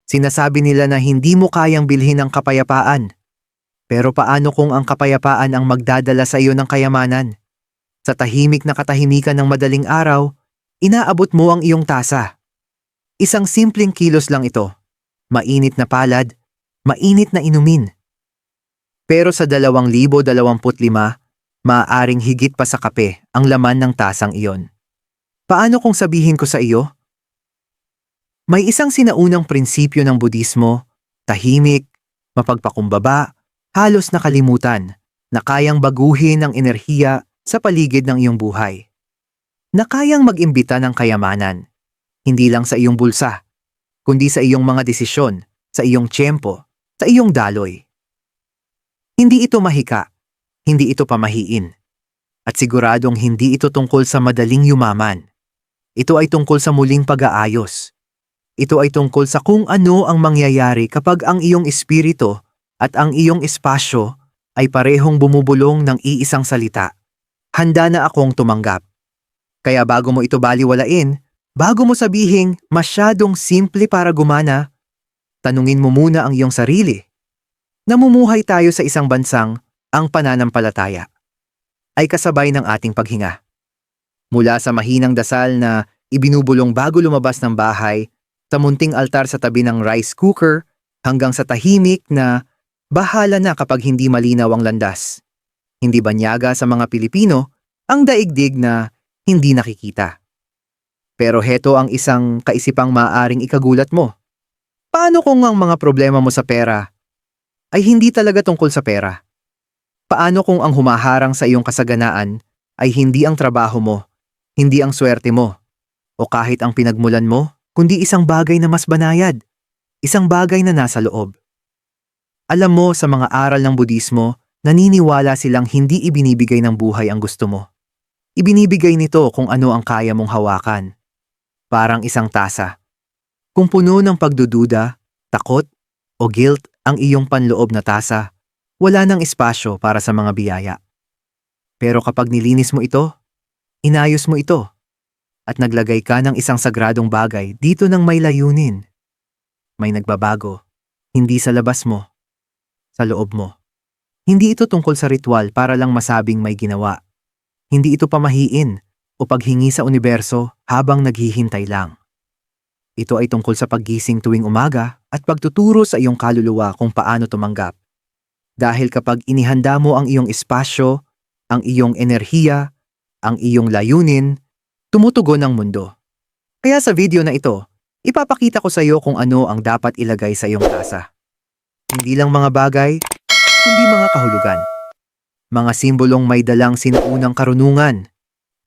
Sinasabi nila na hindi mo kayang bilhin ang kapayapaan. Pero paano kung ang kapayapaan ang magdadala sa iyo ng kayamanan? Sa tahimik na katahimikan ng madaling araw, inaabot mo ang iyong tasa. Isang simpleng kilos lang ito. Mainit na palad, mainit na inumin. Pero sa 2025, maaaring higit pa sa kape ang laman ng tasang iyon. Paano kung sabihin ko sa iyo? May isang sinaunang prinsipyo ng Budismo, tahimik, mapagpakumbaba, halos nakalimutan, na kayang baguhin ang enerhiya sa paligid ng iyong buhay. Na kayang mag-imbita ng kayamanan, hindi lang sa iyong bulsa, kundi sa iyong mga desisyon, sa iyong tiyempo, sa iyong daloy. Hindi ito mahika, hindi ito pamahiin. At siguradong hindi ito tungkol sa madaling yumaman. Ito ay tungkol sa muling pag-aayos. Ito ay tungkol sa kung ano ang mangyayari kapag ang iyong espiritu at ang iyong espasyo ay parehong bumubulong ng iisang salita. Handa na akong tumanggap. Kaya bago mo ito baliwalain, bago mo sabihing masyadong simple para gumana, tanungin mo muna ang iyong sarili. Namumuhay tayo sa isang bansang ang pananampalataya ay kasabay ng ating paghinga. Mula sa mahinang dasal na ibinubulong bago lumabas ng bahay, sa munting altar sa tabi ng rice cooker, hanggang sa tahimik na bahala na kapag hindi malinaw ang landas. Hindi banyaga sa mga Pilipino ang daigdig na hindi nakikita. Pero heto ang isang kaisipang maaaring ikagulat mo. Paano kung ang mga problema mo sa pera ay hindi talaga tungkol sa pera? Paano kung ang humaharang sa iyong kasaganaan ay hindi ang trabaho mo, hindi ang swerte mo, o kahit ang pinagmulan mo, kundi isang bagay na mas banayad, isang bagay na nasa loob? Alam mo, sa mga aral ng Budismo, naniniwala silang hindi ibinibigay ng buhay ang gusto mo. Ibinibigay nito kung ano ang kaya mong hawakan. Parang isang tasa. Kung puno ng pagdududa, takot, o guilt ang iyong panloob na tasa, wala nang espasyo para sa mga biyaya. Pero kapag nilinis mo ito, inayos mo ito, at naglagay ka ng isang sagradong bagay dito ng may layunin, may nagbabago, hindi sa labas mo, sa loob mo. Hindi ito tungkol sa ritual para lang masabing may ginawa. Hindi ito pamahiin o paghingi sa universo habang naghihintay lang. Ito ay tungkol sa paggising tuwing umaga at pagtuturo sa iyong kaluluwa kung paano tumanggap. Dahil kapag inihanda mo ang iyong espasyo, ang iyong enerhiya, ang iyong layunin, tumutugon ang mundo. Kaya sa video na ito, ipapakita ko sa iyo kung ano ang dapat ilagay sa iyong tasa. Hindi lang mga bagay, kundi mga kahulugan. Mga simbolong may dalang sinaunang karunungan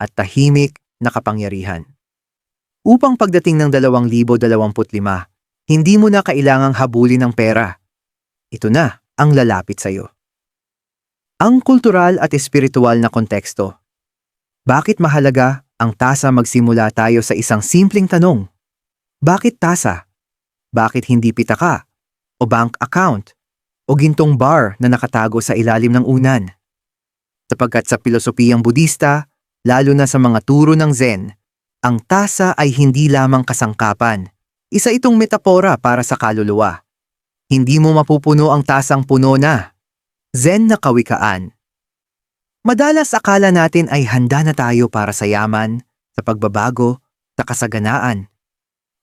at tahimik na kapangyarihan. Upang pagdating ng 2025, hindi mo na kailangang habulin ng pera. Ito na ang lalapit sa iyo. Ang kultural at espiritual na konteksto. Bakit mahalaga ang tasa? Magsimula tayo sa isang simpleng tanong. Bakit tasa? Bakit hindi pitaka, o bank account, o gintong bar na nakatago sa ilalim ng unan? Sapagkat sa pilosopiyang Budista, lalo na sa mga turo ng Zen, ang tasa ay hindi lamang kasangkapan. Isa itong metapora para sa kaluluwa. Hindi mo mapupuno ang tasang puno na. Zen na kawikaan. Madalas akala natin ay handa na tayo para sa yaman, sa pagbabago, sa kasaganaan.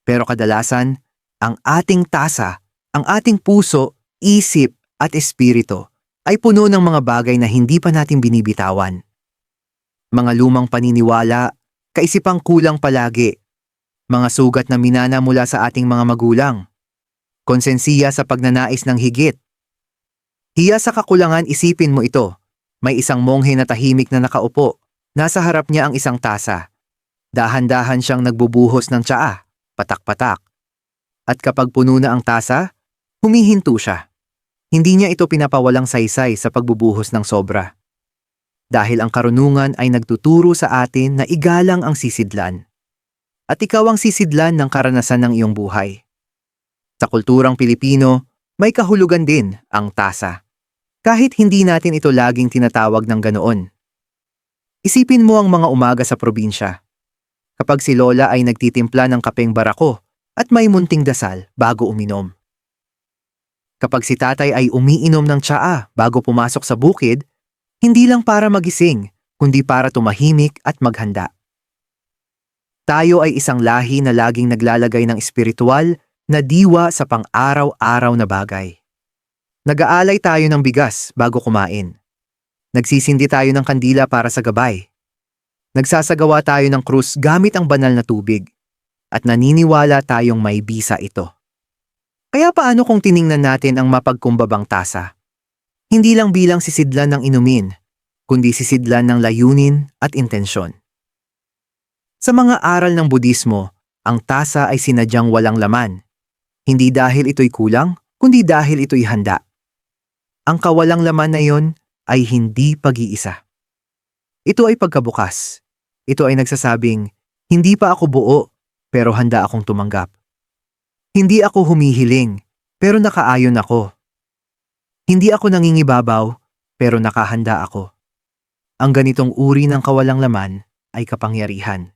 Pero kadalasan, ang ating tasa, ang ating puso, isip at espiritu ay puno ng mga bagay na hindi pa natin binibitawan. Mga lumang paniniwala, kaisipang kulang palagi, mga sugat na minana mula sa ating mga magulang, konsensiya sa pagnanais ng higit. Hiya sa kakulangan, isipin mo ito. May isang monghe na tahimik na nakaupo. Nasa harap niya ang isang tasa. Dahan-dahan siyang nagbubuhos ng tsaa, patak-patak. At kapag puno na ang tasa, humihinto siya. Hindi niya ito pinapawalang saysay sa pagbubuhos ng sobra. Dahil ang karunungan ay nagtuturo sa atin na igalang ang sisidlan. At ikaw ang sisidlan ng karanasan ng iyong buhay. Sa kulturang Pilipino, may kahulugan din ang tasa. Kahit hindi natin ito laging tinatawag ng ganoon. Isipin mo ang mga umaga sa probinsya. Kapag si Lola ay nagtitimpla ng kapeng barako at may munting dasal bago uminom. Kapag si tatay ay umiinom ng tsaa bago pumasok sa bukid, hindi lang para magising, kundi para tumahimik at maghanda. Tayo ay isang lahi na laging naglalagay ng espiritual na diwa sa pang-araw-araw na bagay. Nag-aalay tayo ng bigas bago kumain. Nagsisindi tayo ng kandila para sa gabay. Nagsasagawa tayo ng krus gamit ang banal na tubig. At naniniwala tayong may bisa ito. Kaya paano kung tiningnan natin ang mapagkumbabang tasa? Hindi lang bilang sisidlan ng inumin, kundi sisidlan ng layunin at intensyon. Sa mga aral ng Budismo, ang tasa ay sinadyang walang laman. Hindi dahil ito'y kulang, kundi dahil ito'y handa. Ang kawalang laman na iyon ay hindi pag-iisa. Ito ay pagkabukas. Ito ay nagsasabing, hindi pa ako buo, pero handa akong tumanggap. Hindi ako humihiling, pero nakaayon ako. Hindi ako nangingibabaw, pero nakahanda ako. Ang ganitong uri ng kawalang laman ay kapangyarihan.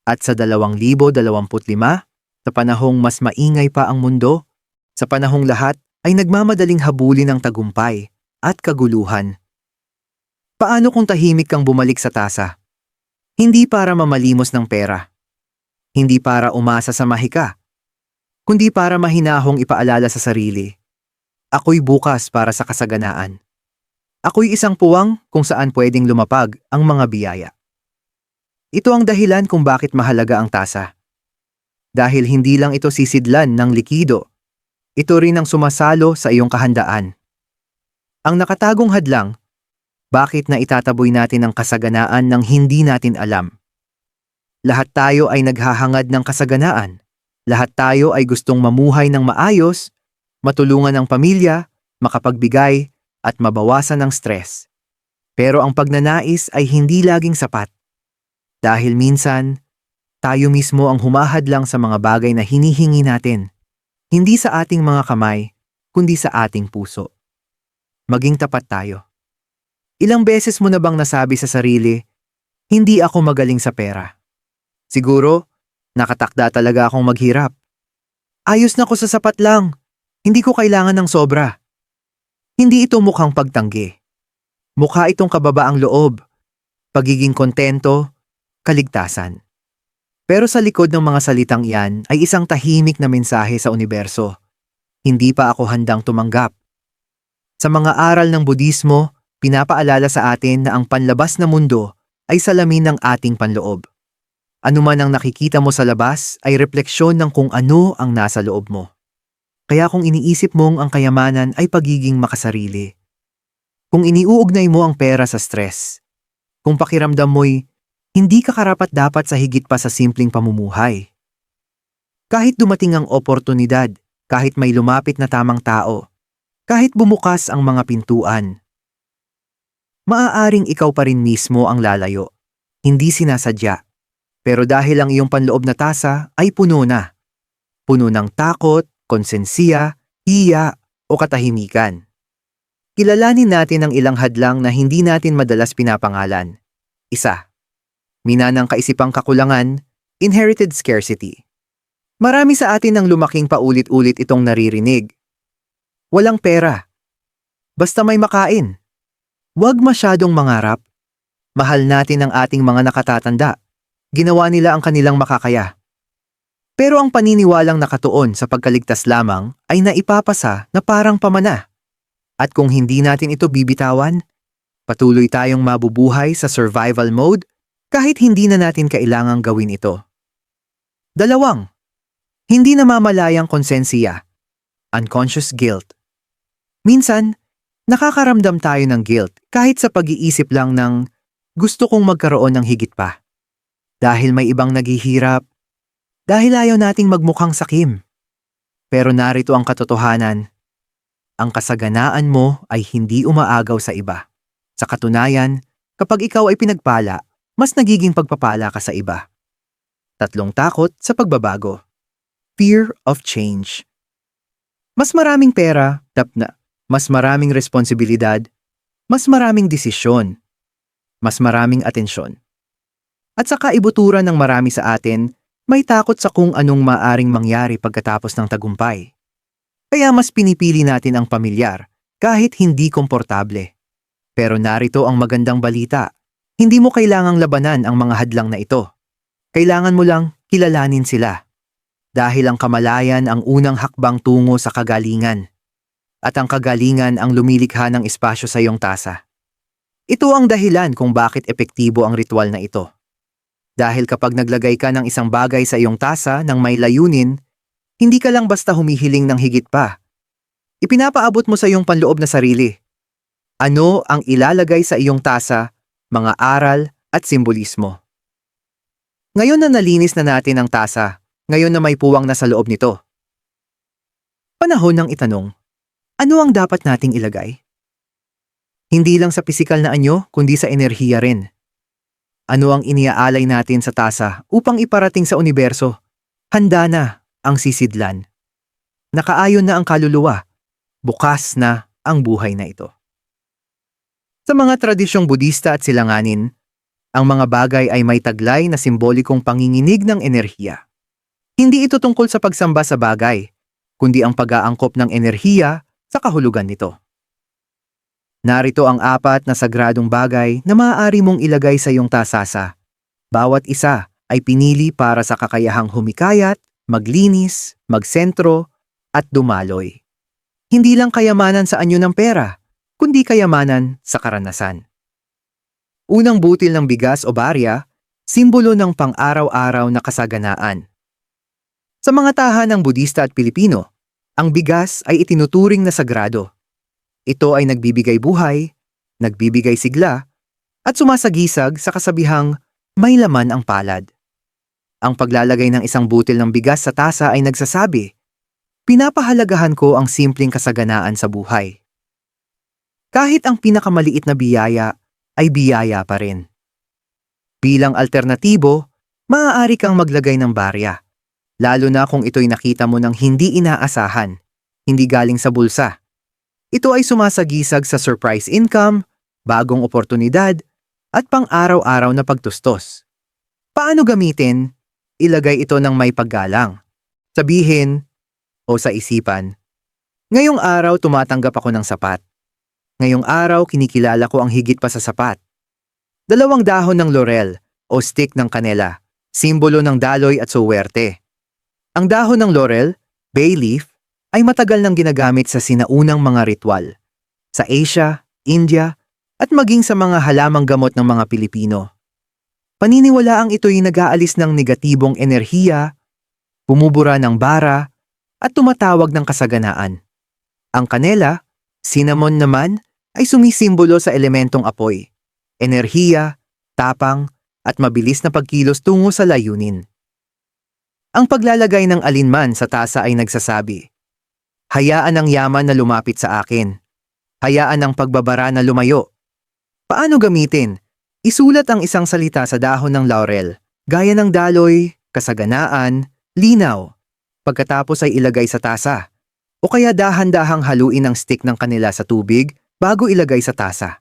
At sa 2025, sa panahong mas maingay pa ang mundo, sa panahong lahat ay nagmamadaling habulin ng tagumpay at kaguluhan. Paano kung tahimik kang bumalik sa tasa? Hindi para mamalimos ng pera. Hindi para umasa sa mahika, kundi para mahinahong ipaalala sa sarili. Ako'y bukas para sa kasaganaan. Ako'y isang puwang kung saan pwedeng lumapag ang mga biyaya. Ito ang dahilan kung bakit mahalaga ang tasa. Dahil hindi lang ito sisidlan ng likido, ito rin ang sumasalo sa iyong kahandaan. Ang nakatagong hadlang, bakit na itataboy natin ang kasaganaan ng hindi natin alam? Lahat tayo ay naghahangad ng kasaganaan. Lahat tayo ay gustong mamuhay ng maayos, matulungan ang pamilya, makapagbigay, at mabawasan ng stress. Pero ang pagnanais ay hindi laging sapat. Dahil minsan, tayo mismo ang humahadlang sa mga bagay na hinihingi natin. Hindi sa ating mga kamay, kundi sa ating puso. Maging tapat tayo. Ilang beses mo na bang nasabi sa sarili, hindi ako magaling sa pera? Siguro, nakatakda talaga akong maghirap. Ayos na ko sa sapat lang. Hindi ko kailangan ng sobra. Hindi ito mukhang pagtanggi. Mukha itong kababaang loob, pagiging kontento, kaligtasan. Pero sa likod ng mga salitang iyan ay isang tahimik na mensahe sa universo. Hindi pa ako handang tumanggap. Sa mga aral ng Budismo, pinapaalala sa atin na ang panlabas na mundo ay salamin ng ating panloob. Ano man ang nakikita mo sa labas ay refleksyon ng kung ano ang nasa loob mo. Kaya kung iniisip mong ang kayamanan ay pagiging makasarili, kung iniuugnay mo ang pera sa stress, kung pakiramdam mo'y hindi ka karapat-dapat sa higit pa sa simpleng pamumuhay. Kahit dumating ang oportunidad, kahit may lumapit na tamang tao, kahit bumukas ang mga pintuan, maaaring ikaw pa rin mismo ang lalayo, hindi sinasadya. Pero dahil ang iyong panloob na tasa ay puno na. Puno ng takot, konsensiya, hiya o katahimikan. Kilalanin natin ang ilang hadlang na hindi natin madalas pinapangalan. 1. Minanang kaisipang kakulangan, inherited scarcity. Marami sa atin ang lumaking paulit-ulit itong naririnig. Walang pera. Basta may makain. Huwag masyadong mangarap. Mahal natin ang ating mga nakatatanda. Ginawa nila ang kanilang makakaya. Pero ang paniniwalang nakatuon sa pagkaligtas lamang ay naipapasa na parang pamana. At kung hindi natin ito bibitawan, patuloy tayong mabubuhay sa survival mode kahit hindi na natin kailangang gawin ito. 2. Hindi namamalayang konsensiya, unconscious guilt. Minsan, nakakaramdam tayo ng guilt kahit sa pag-iisip lang ng gusto kong magkaroon ng higit pa. Dahil may ibang naghihirap, dahil ayaw nating magmukhang sakim. Pero narito ang katotohanan. Ang kasaganaan mo ay hindi umaagaw sa iba. Sa katunayan, kapag ikaw ay pinagpala, mas nagiging pagpapala ka sa iba. 3. Takot sa pagbabago. Fear of change. Mas maraming pera, mas maraming responsibilidad, mas maraming desisyon, mas maraming atensyon. At sa kaibuturan ng marami sa atin, May takot sa kung anong maaring mangyari pagkatapos ng tagumpay. Kaya mas pinipili natin ang pamilyar kahit hindi komportable. Pero narito ang magandang balita. Hindi mo kailangang labanan ang mga hadlang na ito. Kailangan mo lang kilalanin sila. Dahil ang kamalayan ang unang hakbang tungo sa kagalingan. At ang kagalingan ang lumilikha ng espasyo sa iyong tasa. Ito ang dahilan kung bakit epektibo ang ritual na ito. Dahil kapag naglagay ka ng isang bagay sa iyong tasa ng may layunin, hindi ka lang basta humihiling ng higit pa. Ipinapaabot mo sa iyong panloob na sarili. Ano ang ilalagay sa iyong tasa, mga aral at simbolismo. Ngayon na nalinis na natin ang tasa, ngayon na may puwang na sa loob nito. Panahon ng itanong, ano ang dapat nating ilagay? Hindi lang sa pisikal na anyo, kundi sa enerhiya rin. Ano ang iniaalay natin sa tasa upang iparating sa universo? Handa na ang sisidlan. Nakaayon na ang kaluluwa. Bukas na ang buhay na ito. Sa mga tradisyong Budista at silanganin, ang mga bagay ay may taglay na simbolikong panginginig ng enerhiya. Hindi ito tungkol sa pagsamba sa bagay, kundi ang pag-aangkop ng enerhiya sa kahulugan nito. Narito ang 4 na sagradong bagay na maaari mong ilagay sa iyong tasasa. Bawat isa ay pinili para sa kakayahang humikayat, maglinis, magsentro, at dumaloy. Hindi lang kayamanan sa anyo ng pera, kundi kayamanan sa karanasan. Unang butil ng bigas o barya, simbolo ng pang-araw-araw na kasaganaan. Sa mga tahanang Budista at Pilipino, ang bigas ay itinuturing na sagrado. Ito ay nagbibigay buhay, nagbibigay sigla, at sumasagisag sa kasabihang may laman ang palad. Ang paglalagay ng isang butil ng bigas sa tasa ay nagsasabi, pinapahalagahan ko ang simpleng kasaganaan sa buhay. Kahit ang pinakamaliit na biyaya ay biyaya pa rin. Bilang alternatibo, maaari kang maglagay ng barya, lalo na kung ito'y nakita mo ng hindi inaasahan, hindi galing sa bulsa. Ito ay sumasagisag sa surprise income, bagong oportunidad, at pang-araw-araw na pagtustos. Paano gamitin? Ilagay ito ng may paggalang. Sabihin o sa isipan, ngayong araw tumatanggap ako ng sapat. Ngayong araw kinikilala ko ang higit pa sa sapat. 2 dahon ng laurel o stick ng kanela, simbolo ng daloy at suwerte. Ang dahon ng laurel, bay leaf, ay matagal nang ginagamit sa sinaunang mga ritual. Sa Asia, India, at maging sa mga halamang gamot ng mga Pilipino. Paniniwalaang ito'y nag-aalis ng negatibong enerhiya, bumubura ng bara, at tumatawag ng kasaganaan. Ang kanela, cinnamon naman, ay sumisimbolo sa elementong apoy, enerhiya, tapang, at mabilis na pagkilos tungo sa layunin. Ang paglalagay ng alinman sa tasa ay nagsasabi, hayaan ang yaman na lumapit sa akin. Hayaan ang pagbabara na lumayo. Paano gamitin? Isulat ang isang salita sa dahon ng laurel, gaya ng daloy, kasaganaan, linaw. Pagkatapos ay ilagay sa tasa. O kaya dahan-dahang haluin ang stick ng kanila sa tubig bago ilagay sa tasa.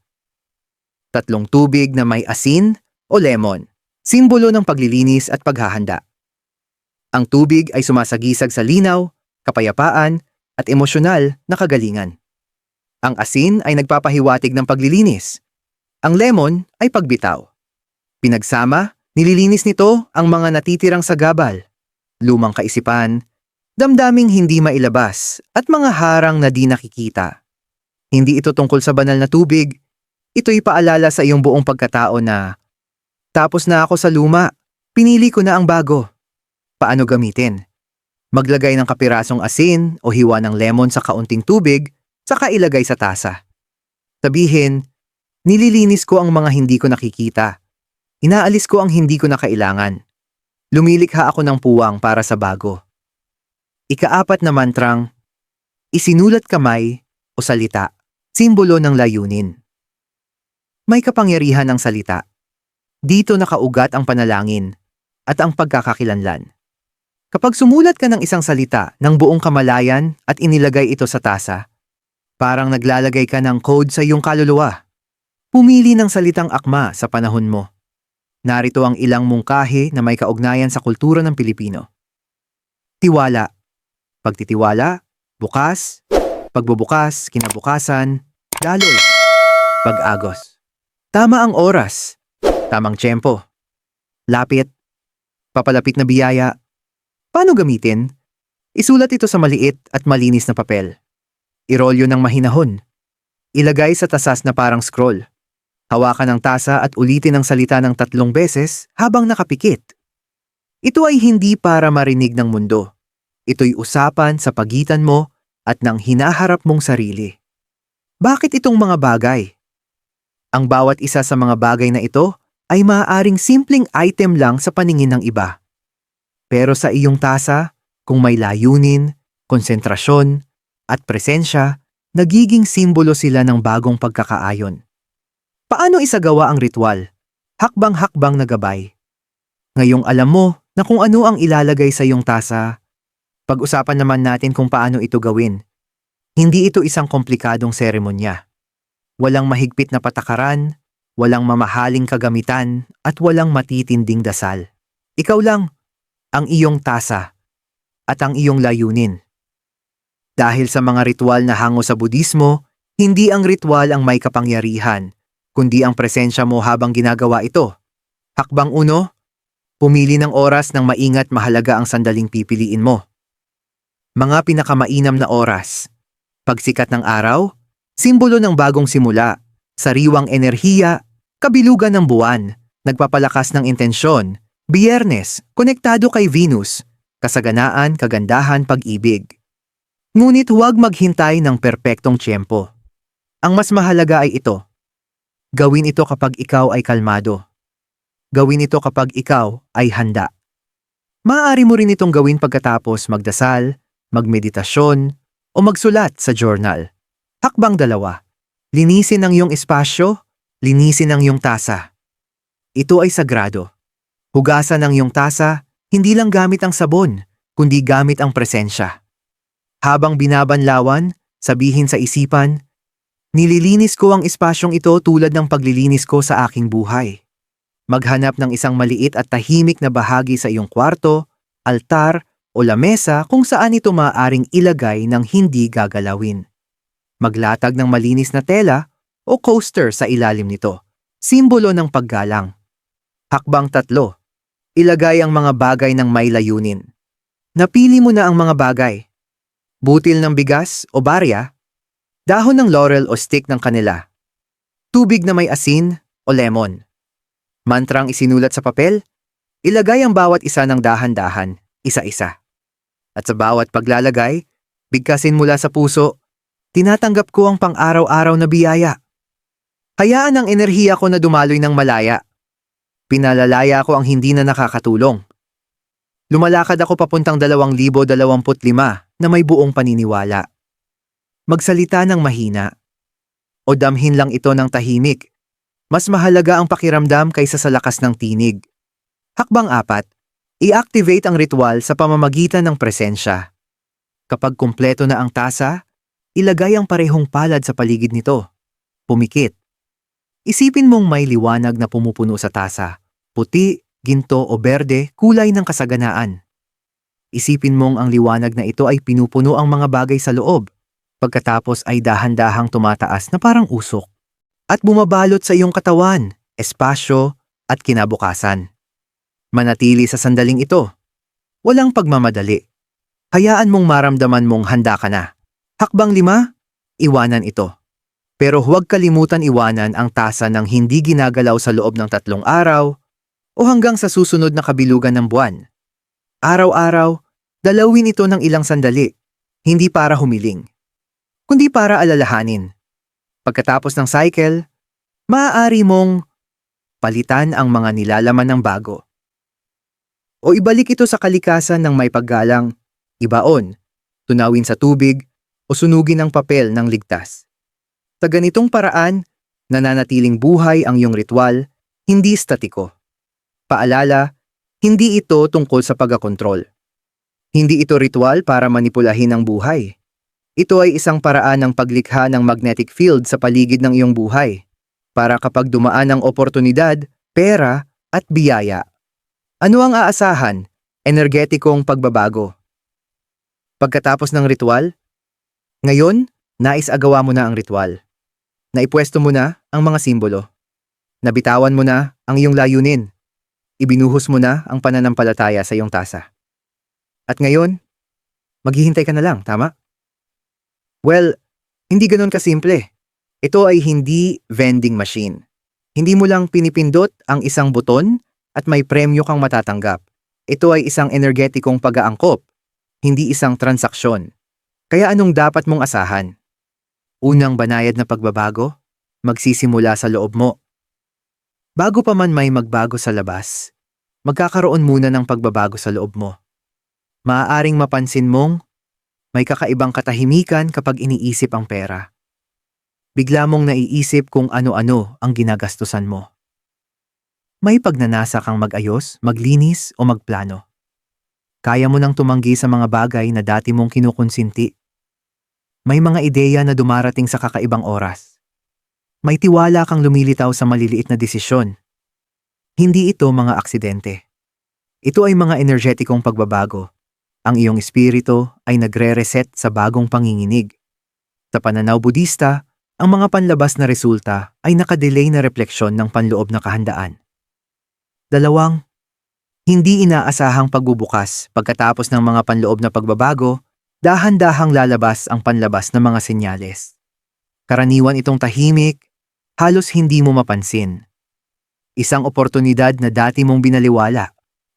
3 tubig na may asin o lemon, simbolo ng paglilinis at paghahanda. Ang tubig ay sumasagisag sa linaw, kapayapaan, at emosyonal na kagalingan. Ang asin ay nagpapahiwatig ng paglilinis. Ang lemon ay pagbitaw. Pinagsama, nililinis nito ang mga natitirang sagabal, lumang kaisipan, damdaming hindi mailabas, at mga harang na di nakikita. Hindi ito tungkol sa banal na tubig. Ito'y paalala sa iyong buong pagkatao na, tapos na ako sa luma, pinili ko na ang bago. Paano gamitin? Maglagay ng kapirasong asin o hiwa ng lemon sa kaunting tubig, saka ilagay sa tasa. Sabihin, nililinis ko ang mga hindi ko nakikita. Inaalis ko ang hindi ko na kailangan. Lumilikha ako ng puwang para sa bago. Ika-4 na mantrang, isinulat kamay o salita, simbolo ng layunin. May kapangyarihan ng salita. Dito nakaugat ang panalangin at ang pagkakakilanlan. Kapag sumulat ka ng isang salita ng buong kamalayan at inilagay ito sa tasa, parang naglalagay ka ng code sa iyong kaluluwa. Pumili ng salitang akma sa panahon mo. Narito ang ilang mungkahi na may kaugnayan sa kultura ng Pilipino. Tiwala. Pagtitiwala, bukas, pagbubukas, kinabukasan, daloy, pag-agos. Tama ang oras, tamang tiyempo, lapit, papalapit na biyaya. Paano gamitin? Isulat ito sa maliit at malinis na papel. Irolyo ng mahinahon. Ilagay sa tasas na parang scroll. Hawakan ang tasa at ulitin ang salita ng 3 beses habang nakapikit. Ito ay hindi para marinig ng mundo. Ito'y usapan sa pagitan mo at ng hinaharap mong sarili. Bakit itong mga bagay? Ang bawat isa sa mga bagay na ito ay maaaring simpleng item lang sa paningin ng iba. Pero sa iyong tasa, kung may layunin, konsentrasyon, at presensya, nagiging simbolo sila ng bagong pagkakaayon. Paano isagawa ang ritual? Hakbang-hakbang na gabay. Ngayong alam mo na kung ano ang ilalagay sa iyong tasa, pag-usapan naman natin kung paano ito gawin. Hindi ito isang komplikadong seremonya. Walang mahigpit na patakaran, walang mamahaling kagamitan, at walang matitinding dasal. Ikaw lang, ang iyong tasa, at ang iyong layunin. Dahil sa mga ritual na hango sa Budismo, hindi ang ritual ang may kapangyarihan, kundi ang presensya mo habang ginagawa ito. Hakbang 1, pumili ng oras ng maingat mahalaga ang sandaling pipiliin mo. Mga pinakamainam na oras. Pagsikat ng araw, simbolo ng bagong simula, sariwang enerhiya, kabilugan ng buwan, nagpapalakas ng intensyon, Biyernes, konektado kay Venus, kasaganaan, kagandahan, pag-ibig. Ngunit huwag maghintay ng perpektong tiyempo. Ang mas mahalaga ay ito. Gawin ito kapag ikaw ay kalmado. Gawin ito kapag ikaw ay handa. Maaari mo rin itong gawin pagkatapos magdasal, magmeditasyon, o magsulat sa journal. Hakbang 2. Linisin ang iyong espasyo, linisin ang iyong tasa. Ito ay sagrado. Hugasan ang iyong tasa, hindi lang gamit ang sabon, kundi gamit ang presensya. Habang binabanlawan, sabihin sa isipan, nililinis ko ang espasyong ito tulad ng paglilinis ko sa aking buhay. Maghanap ng isang maliit at tahimik na bahagi sa iyong kwarto, altar o lamesa kung saan ito maaaring ilagay ng hindi gagalawin. Maglatag ng malinis na tela o coaster sa ilalim nito, simbolo ng paggalang. Hakbang 3. Ilagay ang mga bagay ng may layunin. Napili mo na ang mga bagay. Butil ng bigas o barya, dahon ng laurel o stick ng kanila, tubig na may asin o lemon. Mantrang isinulat sa papel, ilagay ang bawat isa ng dahan-dahan, isa-isa. At sa bawat paglalagay, bigkasin mula sa puso, tinatanggap ko ang pang-araw-araw na biyaya. Hayaan ang enerhiya ko na dumaloy ng malaya. Pinalalaya ko ang hindi na nakakatulong. Lumalakad ako papuntang 2025 na may buong paniniwala. Magsalita ng mahina. O damhin lang ito ng tahimik. Mas mahalaga ang pakiramdam kaysa sa lakas ng tinig. Hakbang 4. I-activate ang ritual sa pamamagitan ng presensya. Kapag kumpleto na ang tasa, ilagay ang parehong palad sa paligid nito. Pumikit. Isipin mong may liwanag na pumupuno sa tasa. Puti, ginto o berde, kulay ng kasaganaan. Isipin mong ang liwanag na ito ay pinupuno ang mga bagay sa loob, pagkatapos ay dahan-dahang tumataas na parang usok, at bumabalot sa iyong katawan, espasyo, at kinabukasan. Manatili sa sandaling ito. Walang pagmamadali. Hayaan mong maramdaman mong handa ka na. Hakbang 5, iwanan ito. Pero huwag kalimutan iwanan ang tasa ng hindi ginagalaw sa loob ng 3 araw o hanggang sa susunod na kabilugan ng buwan. Araw-araw, dalawin ito ng ilang sandali, hindi para humiling, kundi para alalahanin. Pagkatapos ng cycle, maaari mong palitan ang mga nilalaman ng bago. O ibalik ito sa kalikasan ng may paggalang, ibaon, tunawin sa tubig, o sunugin ang papel ng ligtas. Sa ganitong paraan, nananatiling buhay ang iyong ritual, hindi statiko. Paalala, hindi ito tungkol sa pagkakontrol. Hindi ito ritual para manipulahin ang buhay. Ito ay isang paraan ng paglikha ng magnetic field sa paligid ng iyong buhay, para kapag dumaan ang oportunidad, pera at biyaya. Ano ang aasahan? Energetikong pagbabago. Pagkatapos ng ritual, ngayon, nais agawa mo na ang ritual. Naipwesto mo na ang mga simbolo. Nabitawan mo na ang iyong layunin. Ibinuhos mo na ang pananampalataya sa iyong tasa. At ngayon, maghihintay ka na lang, tama? Well, hindi ganoon kasimple. Ito ay hindi vending machine. Hindi mo lang pinipindot ang isang buton at may premyo kang matatanggap. Ito ay isang energetikong pag-aangkop, hindi isang transaksyon. Kaya anong dapat mong asahan? Unang banayad na pagbabago, magsisimula sa loob mo. Bago pa man may magbago sa labas, magkakaroon muna ng pagbabago sa loob mo. Maaaring mapansin mong may kakaibang katahimikan kapag iniisip ang pera. Bigla mong naiisip kung ano-ano ang ginagastusan mo. May pagnanasa kang mag-ayos, maglinis o magplano. Kaya mo nang tumanggi sa mga bagay na dati mong kinukonsinti. May mga ideya na dumarating sa kakaibang oras. May tiwala kang lumilitaw sa maliliit na desisyon. Hindi ito mga aksidente. Ito ay mga energetikong pagbabago. Ang iyong espiritu ay nagre-reset sa bagong panginginig. Sa pananaw Budista, ang mga panlabas na resulta ay nakadelay na refleksyon ng panloob na kahandaan. Dalawang, hindi inaasahang pagbubukas pagkatapos ng mga panloob na pagbabago, dahan-dahang lalabas ang panlabas na mga senyales. Karaniwan itong tahimik, halos hindi mo mapansin. Isang oportunidad na dati mong binaliwala,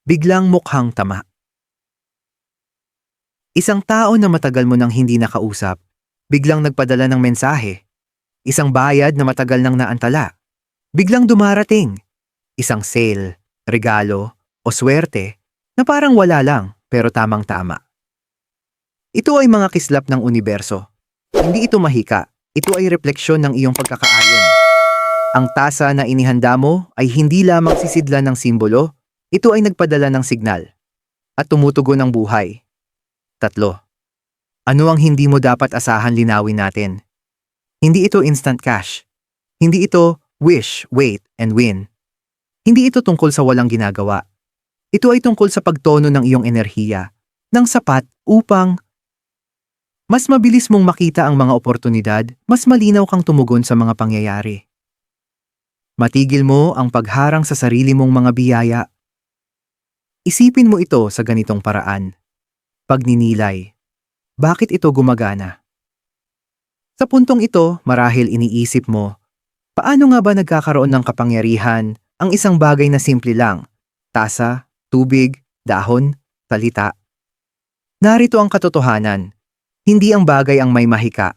biglang mukhang tama. Isang tao na matagal mo nang hindi nakausap, biglang nagpadala ng mensahe. Isang bayad na matagal nang naantala, biglang dumarating. Isang sale, regalo, o swerte na parang wala lang pero tamang-tama. Ito ay mga kislap ng universo. Hindi ito mahika, ito ay refleksyon ng iyong pagkakaayon. Ang tasa na inihanda mo ay hindi lamang sisidlan ng simbolo, ito ay nagpadala ng signal at tumutugon ng buhay. 3. Ano ang hindi mo dapat asahan, linawin natin? Hindi ito instant cash. Hindi ito wish, wait, and win. Hindi ito tungkol sa walang ginagawa. Ito ay tungkol sa pagtono ng iyong enerhiya, ng sapat upang mas mabilis mong makita ang mga oportunidad, mas malinaw kang tumugon sa mga pangyayari. Matigil mo ang pagharang sa sarili mong mga biyaya. Isipin mo ito sa ganitong paraan. Pagninilay. Bakit ito gumagana? Sa puntong ito, marahil iniisip mo, paano nga ba nagkakaroon ng kapangyarihan ang isang bagay na simple lang? Tasa, tubig, dahon, salita. Narito ang katotohanan. Hindi ang bagay ang may mahika.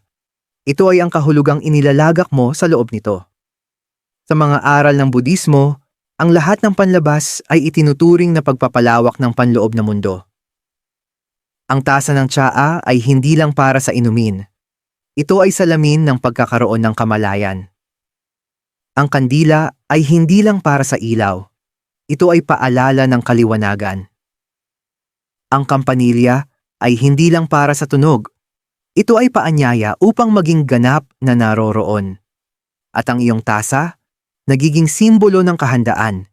Ito ay ang kahulugang inilalagak mo sa loob nito. Sa mga aral ng Budismo, ang lahat ng panlabas ay itinuturing na pagpapalawak ng panloob na mundo. Ang tasa ng tsaa ay hindi lang para sa inumin. Ito ay salamin ng pagkakaroon ng kamalayan. Ang kandila ay hindi lang para sa ilaw. Ito ay paalala ng kaliwanagan. Ang kampanilya ay hindi lang para sa tunog. Ito ay paanyaya upang maging ganap na naroroon. At ang iyong tasa, nagiging simbolo ng kahandaan.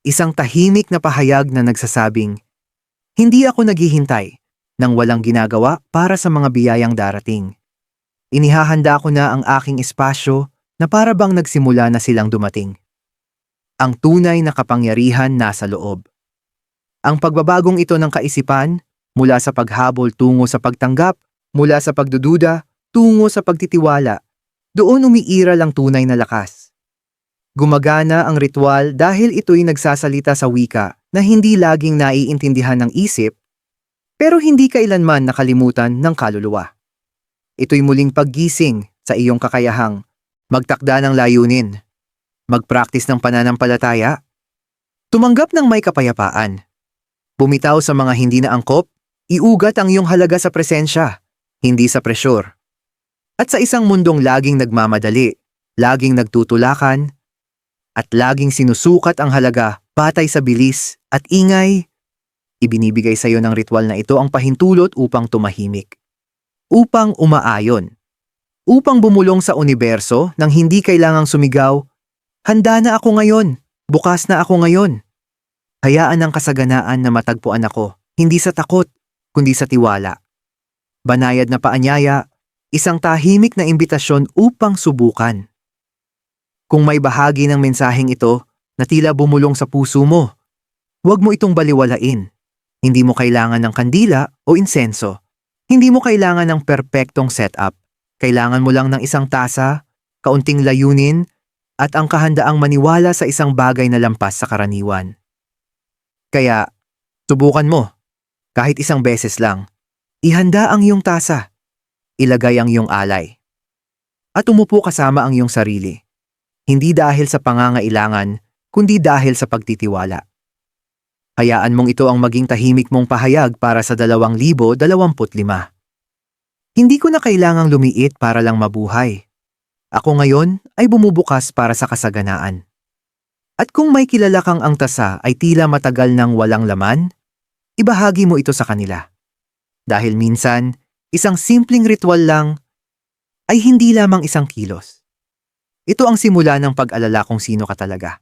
Isang tahimik na pahayag na nagsasabing, hindi ako naghihintay nang walang ginagawa para sa mga biyayang darating. Inihahanda ko na ang aking espasyo na para bang nagsimula na silang dumating. Ang tunay na kapangyarihan nasa loob. Ang pagbabagong ito ng kaisipan, mula sa paghabol tungo sa pagtanggap, mula sa pagdududa tungo sa pagtitiwala, doon umiiral ang tunay na lakas. Gumagana ang ritual dahil ito'y nagsasalita sa wika na hindi laging naiintindihan ng isip, pero hindi kailanman nakalimutan ng kaluluwa. Ito'y muling paggising sa iyong kakayahang magtakda ng layunin, magpraktis ng pananampalataya, tumanggap ng may kapayapaan, bumitaw sa mga hindi na angkop, iugat ang iyong halaga sa presensya, hindi sa presyur. At sa isang mundong laging nagmamadali, laging nagtutulakan, at laging sinusukat ang halaga batay sa bilis at ingay, ibinibigay sa iyo ng ritual na ito ang pahintulot upang tumahimik, upang umaayon, upang bumulong sa universo nang hindi kailangang sumigaw, handa na ako ngayon. Bukas na ako ngayon. Hayaan ang kasaganaan na matagpuan ako, hindi sa takot, kundi sa tiwala. Banayad na paanyaya, isang tahimik na imbitasyon upang subukan. Kung may bahagi ng mensaheng ito na tila bumulong sa puso mo, huwag mo itong baliwalain. Hindi mo kailangan ng kandila o insenso. Hindi mo kailangan ng perpektong setup. Kailangan mo lang ng isang tasa, kaunting layunin, at ang kahandaang maniwala sa isang bagay na lampas sa karaniwan. Kaya, subukan mo. Kahit isang beses lang. Ihanda ang iyong tasa. Ilagay ang iyong alay. At umupo kasama ang iyong sarili. Hindi dahil sa pangangailangan, kundi dahil sa pagtitiwala. Hayaan mong ito ang maging tahimik mong pahayag para sa 2025. Hindi ko na kailangang lumiit para lang mabuhay. Ako ngayon ay bumubukas para sa kasaganaan. At kung may kilala kang ang tasa ay tila matagal nang walang laman, ibahagi mo ito sa kanila. Dahil minsan, isang simpleng ritual lang ay hindi lamang isang kilos. Ito ang simula ng pag-alala kung sino ka talaga.